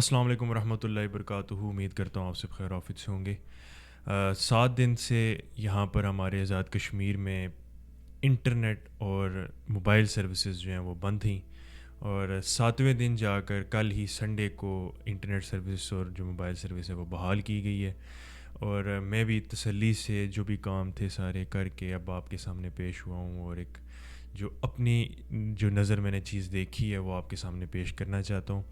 السلام علیکم ورحمۃ اللہ وبرکاتہ. امید کرتا ہوں آپ سب خیر آفیت سے ہوں گے. 7 دن سے یہاں پر ہمارے آزاد کشمیر میں انٹرنیٹ اور موبائل سروسز جو ہیں وہ بند تھیں، اور 7ویں دن جا کر کل ہی سنڈے کو انٹرنیٹ سروس اور جو موبائل سروس ہے وہ بحال کی گئی ہے. اور میں بھی تسلی سے جو بھی کام تھے سارے کر کے اب آپ کے سامنے پیش ہوا ہوں، اور ایک جو اپنی جو نظر میں نے چیز دیکھی ہے وہ آپ کے سامنے پیش کرنا چاہتا ہوں.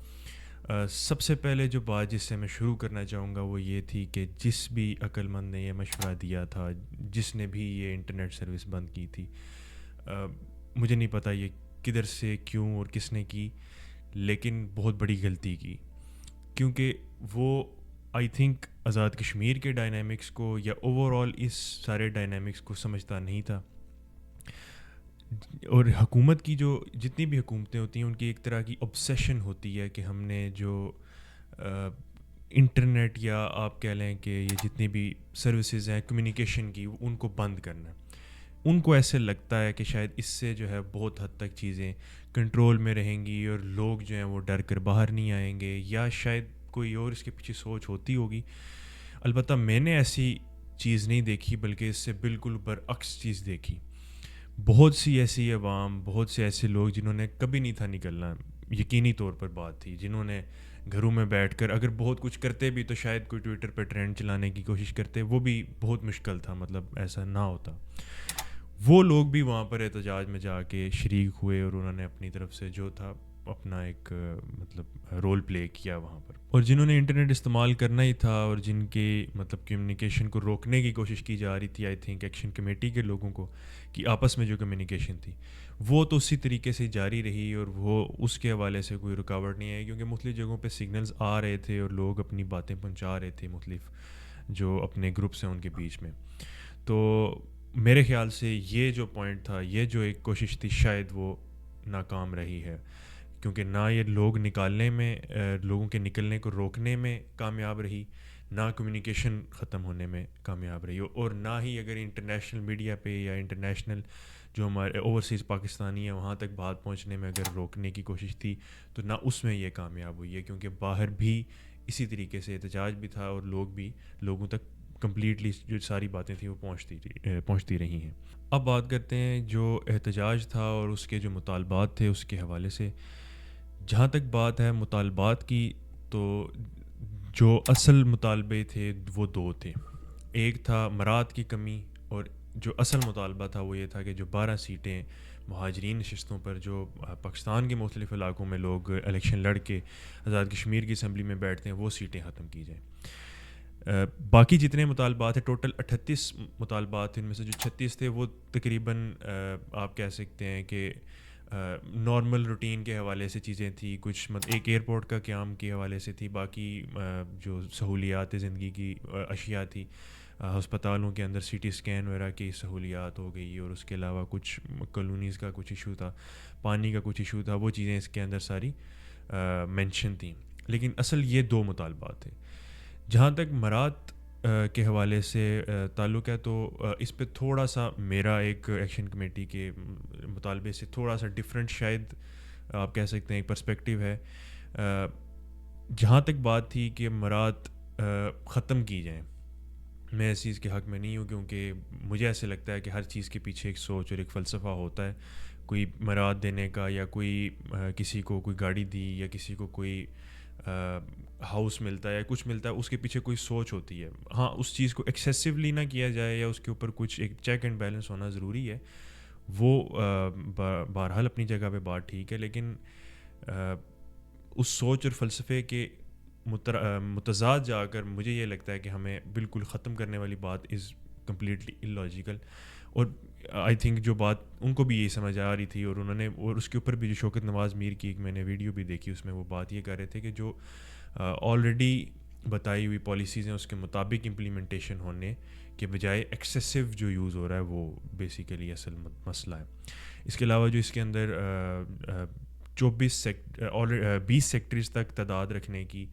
سب سے پہلے جو بات جس سے میں شروع کرنا چاہوں گا وہ یہ تھی کہ جس بھی عقل مند نے یہ مشورہ دیا تھا، جس نے بھی یہ انٹرنیٹ سروس بند کی تھی، مجھے نہیں پتہ یہ کدھر سے کیوں اور کس نے کی، لیکن بہت بڑی غلطی کی. کیونکہ وہ آئی تھنک آزاد کشمیر کے ڈائنامکس کو یا اوور آل اس سارے ڈائنامکس کو سمجھتا نہیں تھا. اور حکومت کی جو جتنی بھی حکومتیں ہوتی ہیں ان کی ایک طرح کی obsession ہوتی ہے کہ ہم نے جو انٹرنیٹ یا آپ کہہ لیں کہ یہ جتنی بھی سروسز ہیں کمیونیکیشن کی ان کو بند کرنا ہے. ان کو ایسے لگتا ہے کہ شاید اس سے جو ہے بہت حد تک چیزیں کنٹرول میں رہیں گی اور لوگ جو ہیں وہ ڈر کر باہر نہیں آئیں گے، یا شاید کوئی اور اس کے پیچھے سوچ ہوتی ہوگی. البتہ میں نے ایسی چیز نہیں دیکھی، بلکہ اس سے بالکل برعکس چیز دیکھی. بہت سی ایسی عوام، بہت سے ایسے لوگ جنہوں نے کبھی نہیں تھا نکلنا، یقینی طور پر بات تھی، جنہوں نے گھروں میں بیٹھ کر اگر بہت کچھ کرتے بھی تو شاید کوئی ٹویٹر پہ ٹرینڈ چلانے کی کوشش کرتے، وہ بھی بہت مشکل تھا، مطلب ایسا نہ ہوتا. وہ لوگ بھی وہاں پر احتجاج میں جا کے شریک ہوئے اور انہوں نے اپنی طرف سے جو تھا اپنا ایک مطلب رول پلے کیا وہاں پر. اور جنہوں نے انٹرنیٹ استعمال کرنا ہی تھا اور جن کے مطلب کمیونیکیشن کو روکنے کی کوشش کی جا رہی تھی، آئی تھنک ایکشن کمیٹی کے لوگوں کو، کہ آپس میں جو کمیونیکیشن تھی وہ تو اسی طریقے سے جاری رہی، اور وہ اس کے حوالے سے کوئی رکاوٹ نہیں آئی، کیونکہ مختلف جگہوں پہ سگنلز آ رہے تھے اور لوگ اپنی باتیں پہنچا رہے تھے مختلف جو اپنے گروپس ہیں ان کے بیچ میں. تو میرے خیال سے یہ جو پوائنٹ تھا، یہ جو ایک کوشش تھی، شاید وہ ناکام رہی ہے، کیونکہ نہ یہ لوگ نکالنے میں لوگوں کے نکلنے کو روکنے میں کامیاب رہی، نہ کمیونیکیشن ختم ہونے میں کامیاب رہی، اور نہ ہی اگر انٹرنیشنل میڈیا پہ یا انٹرنیشنل جو ہمارے اوورسیز پاکستانی ہیں وہاں تک بات پہنچنے میں اگر روکنے کی کوشش تھی تو نہ اس میں یہ کامیاب ہوئی ہے، کیونکہ باہر بھی اسی طریقے سے احتجاج بھی تھا اور لوگ بھی لوگوں تک کمپلیٹلی جو ساری باتیں تھیں وہ پہنچتی رہی ہیں. اب بات کرتے ہیں جو احتجاج تھا اور اس کے جو مطالبات تھے اس کے حوالے سے. جہاں تک بات ہے مطالبات کی، تو جو اصل مطالبے تھے وہ 2 تھے. ایک تھا مراد کی کمی، اور جو اصل مطالبہ تھا وہ یہ تھا کہ جو 12 سیٹیں مہاجرین نشستوں پر جو پاکستان کے مختلف علاقوں میں لوگ الیکشن لڑ کے آزاد کشمیر کی اسمبلی میں بیٹھتے ہیں وہ سیٹیں ختم کی جائیں. باقی جتنے مطالبات ہیں ٹوٹل 38 مطالبات ان میں سے جو 36 تھے وہ تقریباً آپ کہہ سکتے ہیں کہ نارمل روٹین کے حوالے سے چیزیں تھیں. کچھ ایک ایئرپورٹ کا قیام کے حوالے سے تھی، باقی جو سہولیات زندگی کی اشیاء تھی، ہسپتالوں کے اندر سی ٹی اسکین وغیرہ کی سہولیات ہو گئی، اور اس کے علاوہ کچھ کالونیز کا کچھ ایشو تھا، پانی کا کچھ ایشو تھا، وہ چیزیں اس کے اندر ساری مینشن تھیں. لیکن اصل یہ 2 مطالبات تھے. جہاں تک مراد کے حوالے سے تعلق ہے تو اس پہ تھوڑا سا میرا ایک ایکشن کمیٹی کے مطالبے سے تھوڑا سا ڈیفرنٹ شاید آپ کہہ سکتے ہیں ایک پرسپیکٹیو ہے. جہاں تک بات تھی کہ مراد ختم کی جائیں، میں اس چیز کے حق میں نہیں ہوں، کیونکہ مجھے ایسے لگتا ہے کہ ہر چیز کے پیچھے ایک سوچ اور ایک فلسفہ ہوتا ہے. کوئی مراد دینے کا، یا کوئی کسی کو کوئی گاڑی دی، یا کسی کو کوئی ہاؤس ملتا ہے یا کچھ ملتا ہے، اس کے پیچھے کوئی سوچ ہوتی ہے. ہاں اس چیز کو ایکسیسولی نہ کیا جائے، یا اس کے اوپر کچھ ایک چیک اینڈ بیلنس ہونا ضروری ہے، وہ بہرحال اپنی جگہ پہ بات ٹھیک ہے. لیکن اس سوچ اور فلسفے کے متضاد جا کر مجھے یہ لگتا ہے کہ ہمیں بالکل ختم کرنے والی بات از کمپلیٹلی اللاجیکل. اور آئی تھنک جو بات ان کو بھی یہی سمجھ آ رہی تھی، اور انہوں نے اور اس کے اوپر بھی جو شوکت نواز میر کی ایک میں نے ویڈیو بھی دیکھی، اس میں وہ بات یہ کر رہے تھے کہ جو آلریڈی بتائی ہوئی پالیسیز ہیں اس کے مطابق امپلیمنٹیشن ہونے کے بجائے ایکسیسو جو یوز ہو رہا ہے وہ بیسیکلی اصل مسئلہ ہے. اس کے علاوہ جو اس کے اندر 20 سیکٹریز تک تعداد رکھنے کی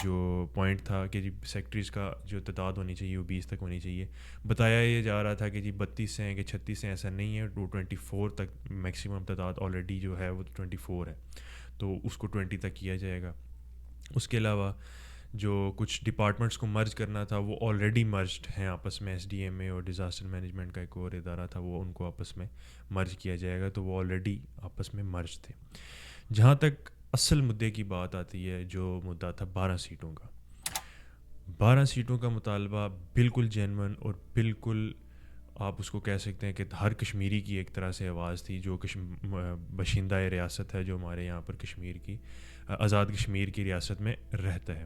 جو پوائنٹ تھا کہ جی سیکٹریز کا جو تعداد ہونی چاہیے وہ 20 تک ہونی چاہیے، بتایا یہ جا رہا تھا کہ جی 32 ہیں کہ 36 ہیں، ایسا نہیں ہے. 24 تک میکسیمم تعداد آلریڈی جو ہے وہ 24 ہے، تو اس کو 20 تک کیا جائے گا. اس کے علاوہ جو کچھ ڈپارٹمنٹس کو مرج کرنا تھا وہ آلریڈی مرجڈ ہیں آپس میں. ایس ڈی ایم اے اور ڈیزاسٹر مینجمنٹ کا ایک اور ادارہ تھا, وہ ان کو آپس میں مرج کیا جائے گا, تو وہ آلریڈی آپس میں مرج تھے. جہاں تک اصل مدعے کی بات آتی ہے, جو مدعا تھا 12 سیٹوں کا, 12 سیٹوں کا مطالبہ بالکل جینون اور بالکل آپ اس کو کہہ سکتے ہیں کہ ہر کشمیری کی ایک طرح سے آواز تھی, جو باشندہ ریاست ہے, جو ہمارے یہاں پر کشمیر کی آزاد کشمیر کی ریاست میں رہتا ہے.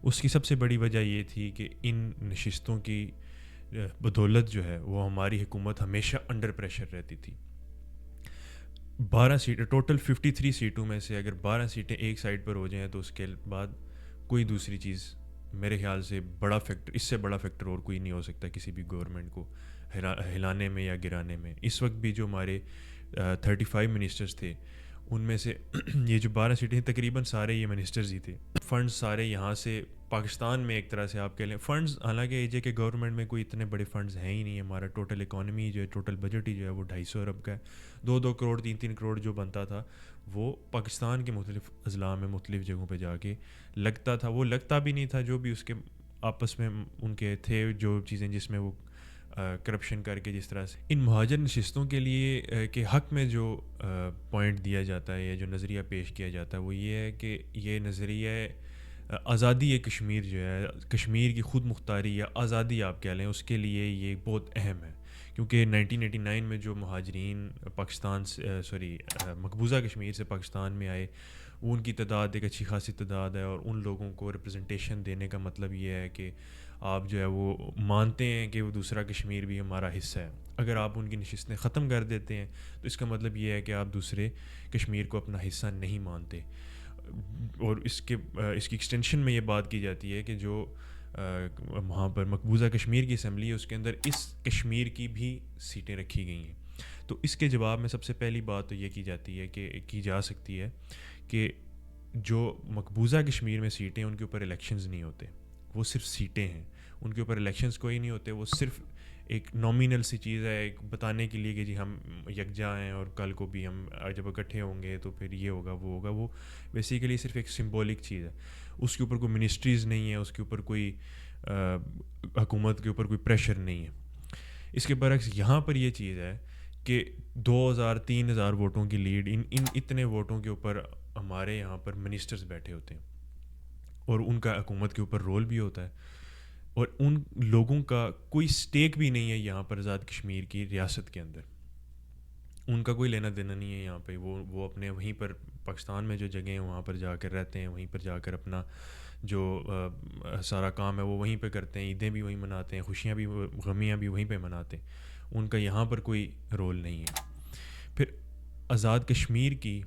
اس کی سب سے بڑی وجہ یہ تھی کہ ان نشستوں کی بدولت جو ہے وہ ہماری حکومت ہمیشہ انڈر پریشر رہتی تھی. 12 سیٹیں ٹوٹل 53 سیٹوں میں سے اگر 12 سیٹیں ایک سائڈ پر ہو جائیں تو اس کے بعد کوئی دوسری چیز میرے خیال سے بڑا فیکٹر, اس سے بڑا فیکٹر اور کوئی نہیں ہو سکتا کسی بھی گورنمنٹ کو ہلانے میں یا گرانے میں. اس وقت بھی جو ہمارے 35 منسٹرز تھے ان میں سے یہ جو 12 سیٹیں تقریباً سارے یہ منسٹرز ہی تھے. فنڈز سارے یہاں سے پاکستان میں ایک طرح سے آپ کہہ لیں فنڈز, حالانکہ اے جے کے گورنمنٹ میں کوئی اتنے بڑے فنڈز ہیں ہی نہیں. ہمارا ٹوٹل اکانومی جو ہے, ٹوٹل بجٹ ہی جو ہے وہ 250 ارب کا ہے. 2 کروڑ 3 کروڑ جو بنتا تھا وہ پاکستان کے مختلف اضلاع میں مختلف جگہوں پہ جا کے لگتا تھا. وہ لگتا بھی نہیں تھا, جو بھی اس کے آپس میں ان کے تھے جو چیزیں جس میں وہ کرپشن کر کے جس طرح سے ان مہاجر نشستوں کے لیے کے حق میں جو پوائنٹ دیا جاتا ہے یا جو نظریہ پیش کیا جاتا ہے وہ یہ ہے کہ یہ نظریہ آزادی کشمیر جو ہے, کشمیر کی خود مختاری یا آزادی آپ کہہ لیں, اس کے لیے یہ بہت اہم ہے. کیونکہ 1989 میں جو مہاجرین پاکستان سے مقبوضہ کشمیر سے پاکستان میں آئے, وہ ان کی تعداد ایک اچھی خاصی تعداد ہے, اور ان لوگوں کو ریپرزنٹیشن دینے کا مطلب یہ ہے کہ آپ جو ہے وہ مانتے ہیں کہ وہ دوسرا کشمیر بھی ہمارا حصہ ہے. اگر آپ ان کی نشستیں ختم کر دیتے ہیں تو اس کا مطلب یہ ہے کہ آپ دوسرے کشمیر کو اپنا حصہ نہیں مانتے. اور اس کی ایکسٹینشن میں یہ بات کی جاتی ہے کہ جو وہاں پر مقبوضہ کشمیر کی اسمبلی ہے اس کے اندر اس کشمیر کی بھی سیٹیں رکھی گئی ہیں. تو اس کے جواب میں سب سے پہلی بات تو یہ کی جاتی ہے کہ کی جا سکتی ہے کہ جو مقبوضہ کشمیر میں سیٹیں ان کے اوپر الیکشنز نہیں ہوتے, وہ صرف سیٹیں ہیں, ان کے اوپر الیکشنز کوئی نہیں ہوتے. وہ صرف ایک نامینل سی چیز ہے, ایک بتانے کے لیے کہ جی ہم یکجا ہیں اور کل کو بھی ہم جب اکٹھے ہوں گے تو پھر یہ ہوگا وہ ہوگا. وہ بیسیکلی صرف ایک سمبولک چیز ہے. اس کے اوپر کوئی منسٹریز نہیں ہے, اس کے اوپر کوئی حکومت کے اوپر کوئی پریشر نہیں ہے. اس کے برعکس یہاں پر یہ چیز ہے کہ 2000-3000 ووٹوں کی لیڈ, ان اتنے ووٹوں کے اوپر ہمارے یہاں پر منسٹرز بیٹھے ہوتے ہیں اور ان کا حکومت کے اوپر رول بھی ہوتا ہے, اور ان لوگوں کا کوئی سٹیک بھی نہیں ہے یہاں پر آزاد کشمیر کی ریاست کے اندر. ان کا کوئی لینا دینا نہیں ہے یہاں پہ. وہ اپنے وہیں پر پاکستان میں جو جگہیں ہیں وہاں پر جا کر رہتے ہیں, وہیں پر جا کر اپنا جو سارا کام ہے وہ وہیں پہ کرتے ہیں, عیدیں بھی وہیں مناتے ہیں, خوشیاں بھی غمیاں بھی وہیں پہ مناتے ہیں. ان کا یہاں پر کوئی رول نہیں ہے. پھر آزاد کشمیر کی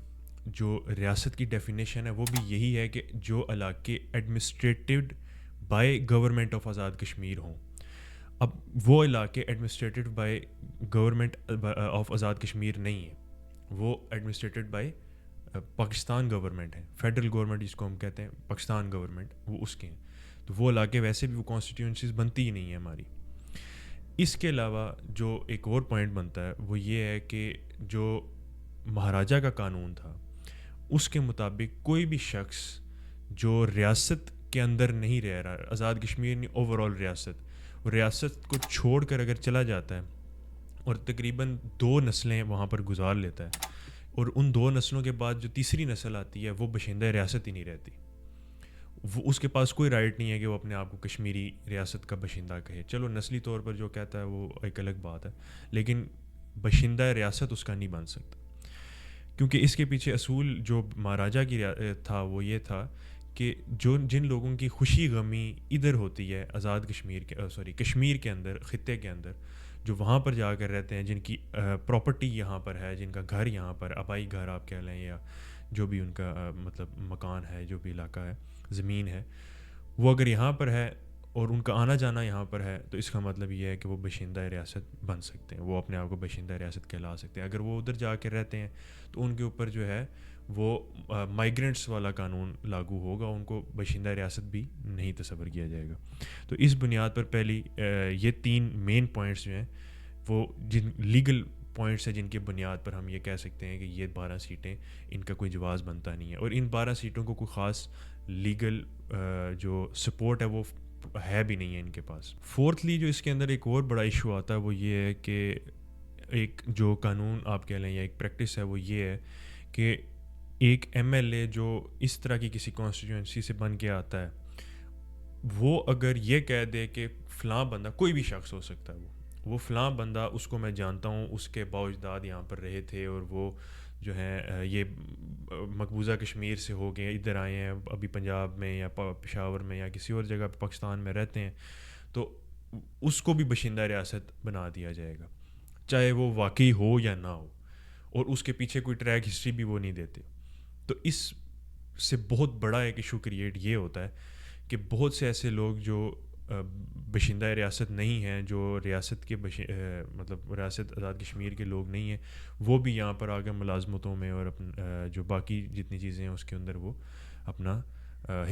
جو ریاست کی ڈیفینیشن ہے وہ بھی یہی ہے کہ جو علاقے ایڈمنسٹریٹڈ by government of Azad Kashmir ہوں. اب وہ علاقے ایڈمنسٹریٹڈ by government of Azad Kashmir نہیں ہیں, وہ ایڈمنسٹریٹڈ بائی پاکستان گورنمنٹ ہیں. فیڈرل گورنمنٹ جس کو ہم کہتے ہیں پاکستان گورنمنٹ, وہ اس کے ہیں. تو وہ علاقے ویسے بھی وہ کانسٹیٹیوئنسیز بنتی ہی نہیں ہیں ہماری. اس کے علاوہ جو ایک اور پوائنٹ بنتا ہے وہ یہ ہے کہ جو مہاراجہ کا قانون تھا اس کے مطابق کوئی بھی شخص جو ریاست کے اندر نہیں رہ رہا, آزاد کشمیر نہیں اوور آل ریاست کو چھوڑ کر اگر چلا جاتا ہے اور تقریباً 2 نسلیں وہاں پر گزار لیتا ہے, اور ان 2 نسلوں کے بعد جو تیسری نسل آتی ہے وہ باشندہ ریاست ہی نہیں رہتی, وہ اس کے پاس کوئی رائٹ نہیں ہے کہ وہ اپنے آپ کو کشمیری ریاست کا باشندہ کہے. چلو نسلی طور پر جو کہتا ہے وہ ایک الگ بات ہے, لیکن باشندہ ریاست اس کا نہیں بن سکتا. کیونکہ اس کے پیچھے اصول جو مہاراجہ کی تھا وہ یہ تھا کہ جن لوگوں کی خوشی غمی ادھر ہوتی ہے آزاد کشمیر کے اندر, خطے کے اندر, جو وہاں پر جا کر رہتے ہیں, جن کی پراپرٹی یہاں پر ہے, جن کا گھر یہاں پر آبائی گھر آپ کہہ لیں یا جو بھی ان کا مطلب مکان ہے, جو بھی علاقہ ہے, زمین ہے, وہ اگر یہاں پر ہے اور ان کا آنا جانا یہاں پر ہے تو اس کا مطلب یہ ہے کہ وہ باشندہ ریاست بن سکتے ہیں, وہ اپنے آپ کو باشندہ ریاست کہلا سکتے ہیں. اگر وہ ادھر جا کے رہتے ہیں تو ان کے اوپر جو ہے وہ مائیگرنٹس والا قانون لاگو ہوگا, ان کو باشندہ ریاست بھی نہیں تصور کیا جائے گا. تو اس بنیاد پر پہلی یہ 3 مین پوائنٹس جو ہیں وہ جن لیگل پوائنٹس ہیں جن کے بنیاد پر ہم یہ کہہ سکتے ہیں کہ یہ 12 سیٹیں ان کا کوئی جواز بنتا نہیں ہے. اور ان 12 سیٹوں کو کوئی خاص لیگل جو سپورٹ ہے وہ ہے بھی نہیں ہے ان کے پاس. فورتھلی جو اس کے اندر ایک اور بڑا ایشو آتا ہے وہ یہ ہے کہ ایک جو قانون آپ کہہ لیں یا ایک پریکٹس ہے وہ یہ ہے کہ ایک ایم ایل اے جو اس طرح کی کسی کانسٹیٹیوئنسی سے بن کے آتا ہے وہ اگر یہ کہہ دے کہ فلاں بندہ کوئی بھی شخص ہو سکتا ہے وہ فلاں بندہ اس کو میں جانتا ہوں اس کے باوجداد یہاں پر رہے تھے اور وہ جو ہیں یہ مقبوضہ کشمیر سے ہو گئے ادھر آئے ہیں ابھی پنجاب میں یا پشاور میں یا کسی اور جگہ پہ پاکستان میں رہتے ہیں تو اس کو بھی باشندہ ریاست بنا دیا جائے گا چاہے وہ واقعی ہو یا نہ ہو اور اس کے پیچھے کوئی ٹریک ہسٹری بھی وہ نہیں دیتے. تو اس سے بہت بڑا ایک ایشو کریٹ یہ ہوتا ہے کہ بہت سے ایسے لوگ جو باشندہ ریاست نہیں ہیں جو ریاست کے مطلب ریاست آزاد کشمیر کے لوگ نہیں ہیں وہ بھی یہاں پر آگے ملازمتوں میں اور جو باقی جتنی چیزیں ہیں اس کے اندر وہ اپنا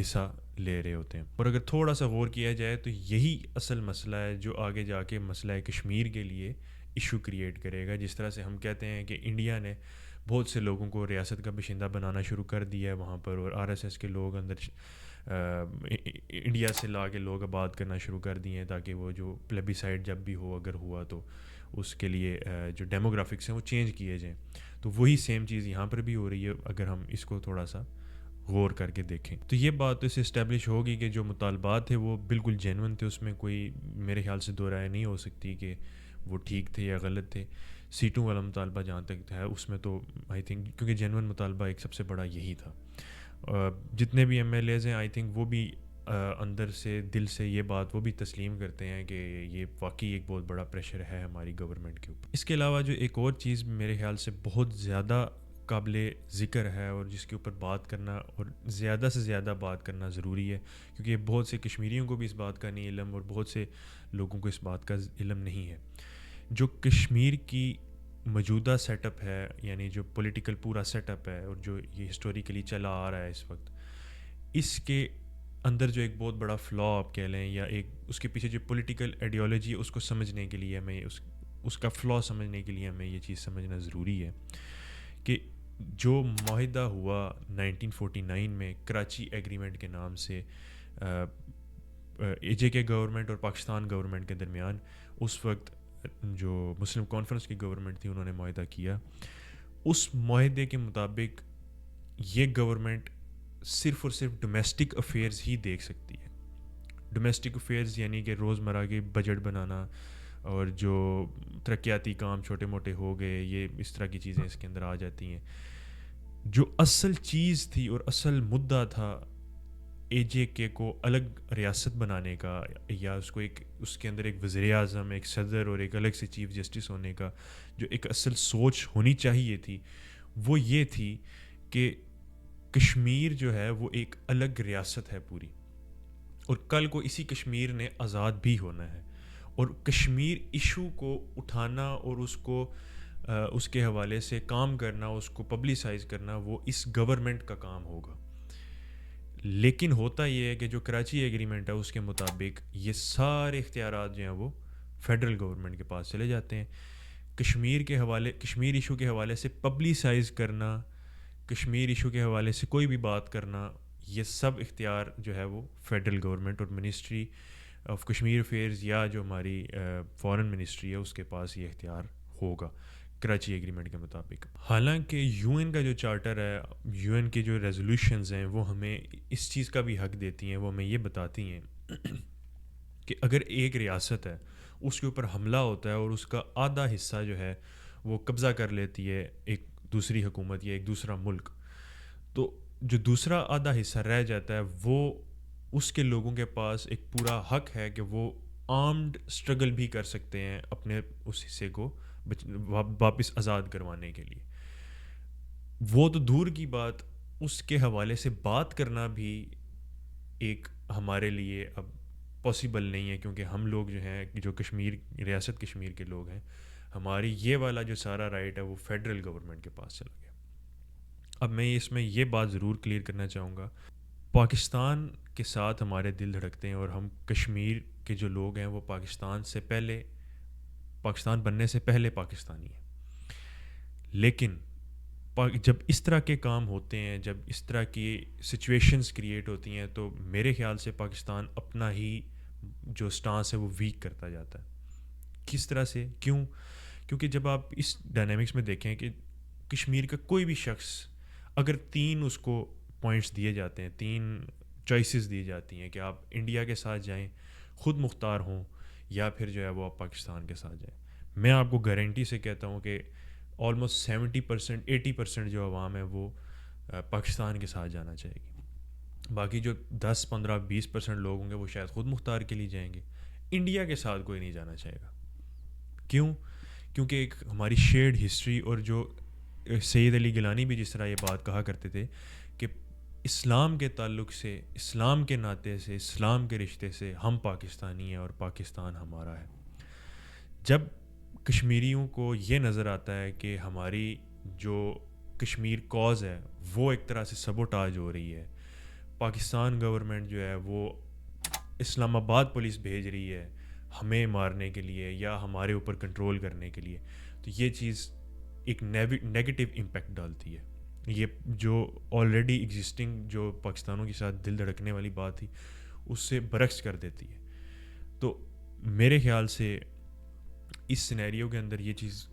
حصہ لے رہے ہوتے ہیں. اور اگر تھوڑا سا غور کیا جائے تو یہی اصل مسئلہ ہے جو آگے جا کے مسئلہ کشمیر کے لیے ایشو کریٹ کرے گا. جس طرح سے ہم کہتے ہیں کہ انڈیا نے بہت سے لوگوں کو ریاست کا باشندہ بنانا شروع کر دیا ہے وہاں پر اور آر ایس ایس کے لوگ اندر انڈیا سے لا کے لوگ آباد کرنا شروع کر دیے ہیں تاکہ وہ جو پلیبیسائڈ جب بھی ہو اگر ہوا تو اس کے لیے جو ڈیموگرافکس ہیں وہ چینج کیے جائیں. تو وہی سیم چیز یہاں پر بھی ہو رہی ہے اگر ہم اس کو تھوڑا سا غور کر کے دیکھیں تو یہ بات تو اسے اسٹیبلش ہوگی کہ جو مطالبات تھے وہ بالکل جینون تھے. اس میں کوئی میرے خیال سے دو رائے نہیں ہو سکتی کہ وہ ٹھیک تھے یا غلط تھے. سیٹوں والا مطالبہ جہاں تک ہے اس میں تو آئی تھنک کیونکہ جینون مطالبہ ایک سب سے بڑا یہی تھا. جتنے بھی ایم ایل ایز ہیں آئی تھنک وہ بھی اندر سے دل سے یہ بات وہ بھی تسلیم کرتے ہیں کہ یہ واقعی ایک بہت بڑا پریشر ہے ہماری گورنمنٹ کے اوپر. اس کے علاوہ جو ایک اور چیز میرے خیال سے بہت زیادہ قابل ذکر ہے اور جس کے اوپر بات کرنا اور زیادہ سے زیادہ بات کرنا ضروری ہے کیونکہ بہت سے کشمیریوں کو بھی اس بات کا نہیں علم اور بہت سے لوگوں کو اس بات کا علم نہیں ہے. جو کشمیر کی موجودہ سیٹ اپ ہے یعنی جو پولیٹیکل پورا سیٹ اپ ہے اور جو یہ ہسٹوریکلی چلا آ رہا ہے اس وقت اس کے اندر جو ایک بہت بڑا فلا آپ کہہ لیں یا ایک اس کے پیچھے جو پولیٹیکل آئیڈیالوجی ہے اس کو سمجھنے کے لیے ہمیں اس کا فلا سمجھنے کے لیے ہمیں یہ چیز سمجھنا ضروری ہے کہ جو معاہدہ ہوا 1949 میں کراچی ایگریمنٹ کے نام سے اے جے کے گورنمنٹ اور پاکستان گورنمنٹ کے درمیان اس وقت جو مسلم کانفرنس کی گورنمنٹ تھی انہوں نے معاہدہ کیا. اس معاہدے کے مطابق یہ گورنمنٹ صرف اور صرف ڈومیسٹک افیئرز ہی دیکھ سکتی ہے. ڈومیسٹک افیئرز یعنی کہ روزمرہ کے بجٹ بنانا اور جو ترقیاتی کام چھوٹے موٹے ہو گئے یہ اس طرح کی چیزیں اس کے اندر آ جاتی ہیں. جو اصل چیز تھی اور اصل مدعا تھا اے جے کے کو الگ ریاست بنانے کا یا اس کو ایک اس کے اندر ایک وزیر اعظم ایک صدر اور ایک الگ سے چیف جسٹس ہونے کا جو ایک اصل سوچ ہونی چاہیے تھی وہ یہ تھی کہ کشمیر جو ہے وہ ایک الگ ریاست ہے پوری اور کل کو اسی کشمیر نے آزاد بھی ہونا ہے اور کشمیر ایشو کو اٹھانا اور اس کو اس کے حوالے سے کام کرنا اس کو پبلسائز کرنا وہ اس گورنمنٹ کا کام ہوگا. لیکن ہوتا یہ ہے کہ جو کراچی ایگریمنٹ ہے اس کے مطابق یہ سارے اختیارات جو ہیں وہ فیڈرل گورنمنٹ کے پاس چلے جاتے ہیں. کشمیر ایشو کے حوالے سے پبلسائز کرنا کشمیر ایشو کے حوالے سے کوئی بھی بات کرنا یہ سب اختیار جو ہے وہ فیڈرل گورنمنٹ اور منسٹری آف کشمیر افیئرز یا جو ہماری فارن منسٹری ہے اس کے پاس یہ اختیار ہوگا کراچی ایگریمنٹ کے مطابق. حالانکہ یو این کا جو چارٹر ہے یو این کے جو ریزولوشنز ہیں وہ ہمیں اس چیز کا بھی حق دیتی ہیں. وہ ہمیں یہ بتاتی ہیں کہ اگر ایک ریاست ہے اس کے اوپر حملہ ہوتا ہے اور اس کا آدھا حصہ جو ہے وہ قبضہ کر لیتی ہے ایک دوسری حکومت یا ایک دوسرا ملک تو جو دوسرا آدھا حصہ رہ جاتا ہے وہ اس کے لوگوں کے پاس ایک پورا حق ہے کہ وہ آرمڈ اسٹرگل بھی کر سکتے ہیں اپنے اس حصے کو واپس آزاد کروانے کے لیے. وہ تو دور کی بات اس کے حوالے سے بات کرنا بھی ایک ہمارے لیے اب پاسبل نہیں ہے کیونکہ ہم لوگ جو ہیں جو ریاست کشمیر کے لوگ ہیں ہماری یہ والا جو سارا رائٹ ہے وہ فیڈرل گورنمنٹ کے پاس چلا گیا. اب میں اس میں یہ بات ضرور کلیئر کرنا چاہوں گا پاکستان کے ساتھ ہمارے دل دھڑکتے ہیں اور ہم کشمیر کے جو لوگ ہیں وہ پاکستان بننے سے پہلے پاکستانی ہیں. لیکن جب اس طرح کے کام ہوتے ہیں، جب اس طرح کی سچویشنز کریٹ ہوتی ہیں، تو میرے خیال سے پاکستان اپنا ہی جو سٹانس ہے وہ ویک کرتا جاتا ہے. کس طرح سے؟ کیوں؟ کیونکہ جب آپ اس ڈائنامکس میں دیکھیں کہ کشمیر کا کوئی بھی شخص اگر 3 اس کو پوائنٹس دیے جاتے ہیں، 3 چوائسیز دی جاتی ہیں کہ آپ انڈیا کے ساتھ جائیں، خود مختار ہوں، یا پھر جو ہے وہ آپ پاکستان کے ساتھ جائیں، میں آپ کو گارنٹی سے کہتا ہوں کہ آلموسٹ 70% 80% جو عوام ہے وہ پاکستان کے ساتھ جانا چاہے گی. باقی جو 10 15 20% لوگ ہوں گے وہ شاید خود مختار کے لیے جائیں گے. انڈیا کے ساتھ کوئی نہیں جانا چاہے گا. کیوں؟ کیونکہ ایک ہماری شیئرڈ ہسٹری، اور جو سید علی گیلانی بھی جس طرح یہ بات کہا کرتے تھے کہ اسلام کے تعلق سے، اسلام کے ناطے سے، اسلام کے رشتے سے ہم پاکستانی ہیں اور پاکستان ہمارا ہے. جب کشمیریوں کو یہ نظر آتا ہے کہ ہماری جو کشمیر کاز ہے وہ ایک طرح سے سبوٹاج ہو رہی ہے، پاکستان گورنمنٹ جو ہے وہ اسلام آباد پولیس بھیج رہی ہے ہمیں مارنے کے لیے یا ہمارے اوپر کنٹرول کرنے کے لیے، تو یہ چیز ایک نیگیٹو امپیکٹ ڈالتی ہے. یہ جو آلریڈی ایگزسٹنگ جو پاکستانوں کے ساتھ دل دھڑکنے والی بات تھی اس سے برعکس کر دیتی ہے. تو میرے خیال سے اس سینیریو کے اندر یہ چیز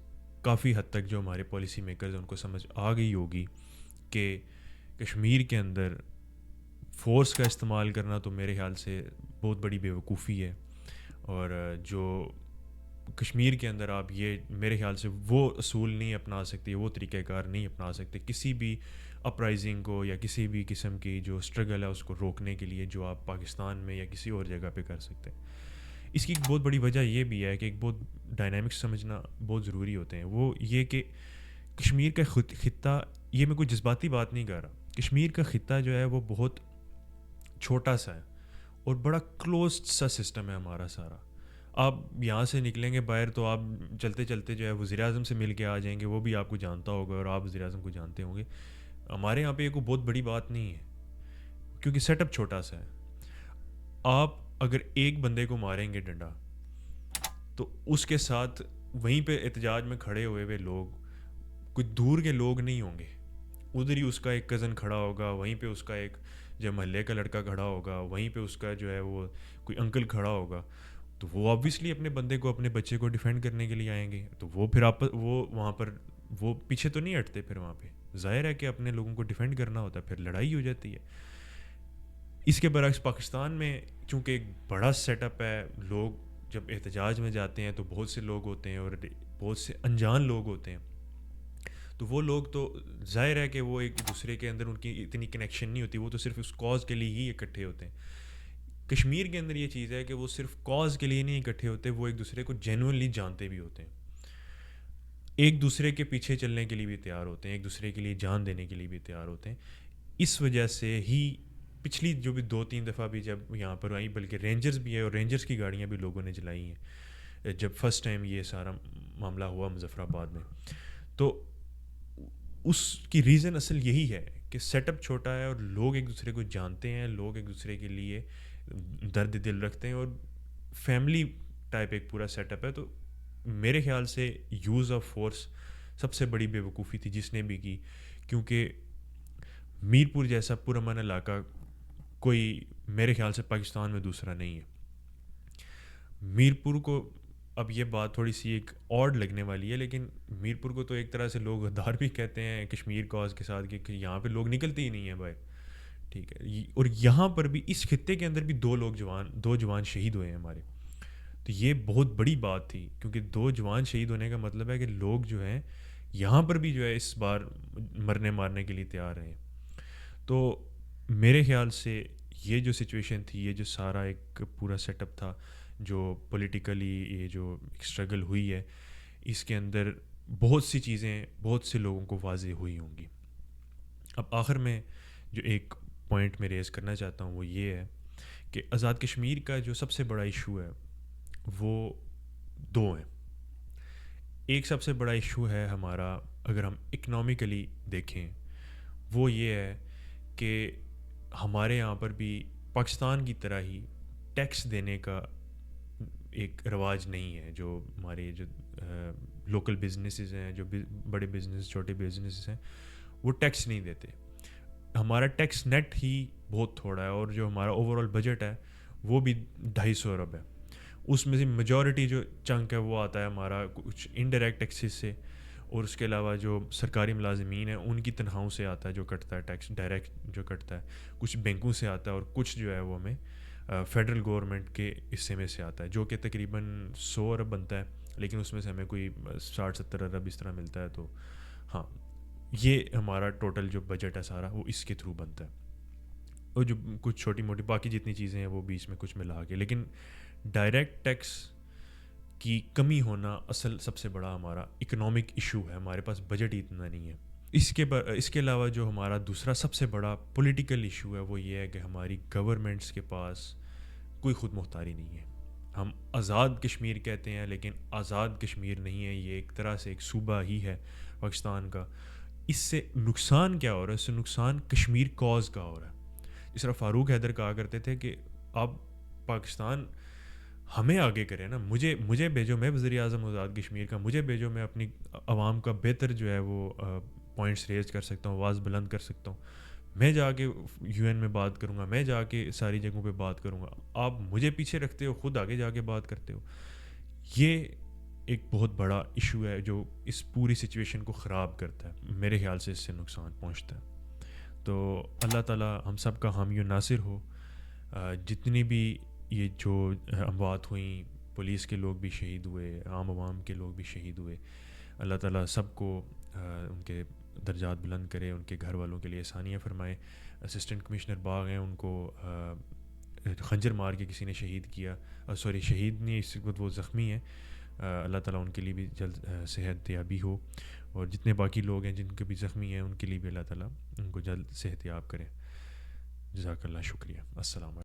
کافی حد تک جو ہمارے پالیسی میکرز ہیں ان کو سمجھ آ گئی ہوگی کہ کشمیر کے اندر فورس کا استعمال کرنا تو میرے خیال سے بہت بڑی بیوقوفی ہے. اور جو کشمیر کے اندر آپ یہ میرے خیال سے وہ اصول نہیں اپنا سکتے، وہ طریقہ کار نہیں اپنا سکتے کسی بھی اپرائزنگ کو یا کسی بھی قسم کی جو اسٹرگل ہے اس کو روکنے کے لیے جو آپ پاکستان میں یا کسی اور جگہ پہ کر سکتے ہیں. اس کی ایک بہت بڑی وجہ یہ بھی ہے کہ ایک بہت ڈائنامکس سمجھنا بہت ضروری ہوتے ہیں. وہ یہ کہ کشمیر کا خطہ، یہ میں کوئی جذباتی بات نہیں کر رہا، کشمیر کا خطہ جو ہے وہ بہت چھوٹا سا ہے اور بڑا کلوزڈ سا سسٹم ہے ہمارا سارا. آپ یہاں سے نکلیں گے باہر تو آپ چلتے چلتے جو ہے وزیر اعظم سے مل کے آ جائیں گے، وہ بھی آپ کو جانتا ہوگا اور آپ وزیر اعظم کو جانتے ہوں گے. ہمارے یہاں پہ یہ کوئی بہت بڑی بات نہیں ہے کیونکہ سیٹ اپ چھوٹا سا ہے. آپ اگر ایک بندے کو ماریں گے ڈنڈا تو اس کے ساتھ وہیں پہ احتجاج میں کھڑے ہوئے لوگ کوئی دور کے لوگ نہیں ہوں گے. ادھر ہی اس کا ایک کزن کھڑا ہوگا، وہیں پہ اس کا ایک جو محلے کا لڑکا کھڑا ہوگا، وہیں پہ اس کا جو ہے وہ کوئی انکل کھڑا ہوگا. تو وہ آبویسلی اپنے بندے کو، اپنے بچے کو ڈیفینڈ کرنے کے لیے آئیں گے. تو وہ پھر وہ وہاں پر وہ پیچھے تو نہیں ہٹتے. پھر وہاں پہ ظاہر ہے کہ اپنے لوگوں کو ڈیفینڈ کرنا ہوتا ہے، پھر لڑائی ہو جاتی ہے. اس کے برعکس پاکستان میں چونکہ ایک بڑا سیٹ اپ ہے، لوگ جب احتجاج میں جاتے ہیں تو بہت سے لوگ ہوتے ہیں اور بہت سے انجان لوگ ہوتے ہیں. تو وہ لوگ تو ظاہر ہے کہ وہ ایک دوسرے کے اندر ان کی اتنی کنیکشن نہیں ہوتی، وہ تو صرف اس کاز کے لیے ہی اکٹھے ہوتے ہیں. کشمیر کے اندر یہ چیز ہے کہ وہ صرف کاز کے لیے نہیں اکٹھے ہوتے، وہ ایک دوسرے کو جینوئنلی جانتے بھی ہوتے ہیں، ایک دوسرے کے پیچھے چلنے کے لیے بھی تیار ہوتے ہیں، ایک دوسرے کے لیے جان دینے کے لیے بھی تیار ہوتے ہیں. اس وجہ سے ہی پچھلی جو بھی 2 3 دفعہ بھی جب یہاں پر آئی، بلکہ رینجرز بھی ہے اور رینجرز کی گاڑیاں بھی لوگوں نے جلائی ہیں جب فرسٹ ٹائم یہ سارا معاملہ ہوا مظفر آباد میں. تو اس کی ریزن اصل یہی ہے کہ سیٹ اپ چھوٹا ہے اور لوگ ایک دوسرے کو جانتے ہیں، لوگ ایک دوسرے کے لیے درد دل رکھتے ہیں اور فیملی ٹائپ ایک پورا سیٹ اپ ہے. تو میرے خیال سے یوز آف فورس سب سے بڑی بیوقوفی تھی جس نے بھی کی، کیونکہ میر پور جیسا پرامن علاقہ کوئی میرے خیال سے پاکستان میں دوسرا نہیں ہے. میر پور کو اب یہ بات تھوڑی سی ایک آڈ لگنے والی ہے، لیکن میر پور کو تو ایک طرح سے لوگ غدار بھی کہتے ہیں کشمیر کاز کے ساتھ کہ یہاں پہ لوگ نکلتے ہی نہیں ہیں بھائی. ٹھیک ہے، اور یہاں پر بھی اس خطے کے اندر بھی 2 جوان شہید ہوئے ہیں ہمارے. تو یہ بہت بڑی بات تھی کیونکہ 2 جوان شہید ہونے کا مطلب ہے کہ لوگ جو ہیں یہاں پر بھی جو ہے اس بار مرنے مارنے کے لیے تیار ہیں. تو میرے خیال سے یہ جو سچویشن تھی، یہ جو سارا ایک پورا سیٹ اپ تھا جو پولیٹیکلی یہ جو اسٹرگل ہوئی ہے، اس کے اندر بہت سی چیزیں بہت سے لوگوں کو واضح ہوئی ہوں گی. اب آخر میں جو ایک پوائنٹ میں ریز کرنا چاہتا ہوں وہ یہ ہے کہ آزاد کشمیر کا جو سب سے بڑا ایشو ہے وہ 2 ہیں. ایک سب سے بڑا ایشو ہے ہمارا، اگر ہم اکنامکلی دیکھیں، وہ یہ ہے کہ ہمارے یہاں پر بھی پاکستان کی طرح ہی ٹیکس دینے کا ایک رواج نہیں ہے. جو ہمارے جو لوکل بزنسز ہیں، جو بڑے بزنس چھوٹے بزنسز ہیں، وہ ٹیکس نہیں دیتے. ہمارا ٹیکس نیٹ ہی بہت تھوڑا ہے, اور جو ہمارا اوور آل بجٹ ہے وہ بھی 250 ارب ہے. اس میں سے میجورٹی جو چنک ہے وہ آتا ہے ہمارا کچھ انڈائریکٹ ٹیکسز سے, اور اس کے علاوہ جو سرکاری ملازمین ہیں ان کی تنخواہوں سے آتا ہے جو کٹتا ہے ٹیکس, ڈائریکٹ جو کٹتا ہے, کچھ بینکوں سے آتا ہے, اور کچھ جو ہے وہ ہمیں فیڈرل گورنمنٹ کے حصے میں سے آتا ہے, جو کہ تقریباً 100 ارب بنتا ہے, لیکن اس میں سے ہمیں کوئی 60-70 ارب اس طرح ملتا ہے. تو ہاں, یہ ہمارا ٹوٹل جو بجٹ ہے سارا وہ اس کے تھرو بنتا ہے, اور جو کچھ چھوٹی موٹی باقی جتنی چیزیں ہیں وہ بیچ میں کچھ ملا کے. لیکن ڈائریکٹ ٹیکس کی کمی ہونا اصل سب سے بڑا ہمارا اکنامک ایشو ہے, ہمارے پاس بجٹ ہی اتنا نہیں ہے. اس کے علاوہ جو ہمارا دوسرا سب سے بڑا پولیٹیکل ایشو ہے وہ یہ ہے کہ ہماری گورنمنٹس کے پاس کوئی خود مختاری نہیں ہے. ہم آزاد کشمیر کہتے ہیں لیکن آزاد کشمیر نہیں ہے, یہ ایک طرح سے ایک صوبہ ہی ہے پاکستان کا. اس سے نقصان کیا ہو رہا ہے؟ اس سے نقصان کشمیر کاز کا ہو رہا ہے. جس طرح فاروق حیدر کہا کرتے تھے کہ آپ پاکستان ہمیں آگے کریں نا, مجھے بھیجو, میں وزیر اعظم آزاد کشمیر کا, مجھے بھیجو, میں اپنی عوام کا بہتر جو ہے وہ پوائنٹس ریز کر سکتا ہوں, آواز بلند کر سکتا ہوں, میں جا کے یو این میں بات کروں گا, میں جا کے ساری جگہوں پہ بات کروں گا. آپ مجھے پیچھے رکھتے ہو, خود آگے جا کے بات کرتے ہو. یہ ایک بہت بڑا ایشو ہے جو اس پوری سچویشن کو خراب کرتا ہے. میرے خیال سے اس سے نقصان پہنچتا ہے. تو اللہ تعالیٰ ہم سب کا حامی و ناصر ہو. جتنی بھی یہ جو اموات ہوئیں, پولیس کے لوگ بھی شہید ہوئے, عام عوام کے لوگ بھی شہید ہوئے, اللہ تعالیٰ سب کو ان کے درجات بلند کرے, ان کے گھر والوں کے لیے آسانیاں فرمائے. اسسٹنٹ کمشنر باغ ہیں, ان کو خنجر مار کے کسی نے شہید کیا, شہید نہیں, اس وقت وہ زخمی ہیں. اللہ تعالیٰ ان کے لیے بھی جلد صحت یابی ہو, اور جتنے باقی لوگ ہیں جن کے بھی زخمی ہیں ان کے لیے بھی اللہ تعالیٰ ان کو جلد صحت یاب کرے. جزاک اللہ, شکریہ. السلام علیکم.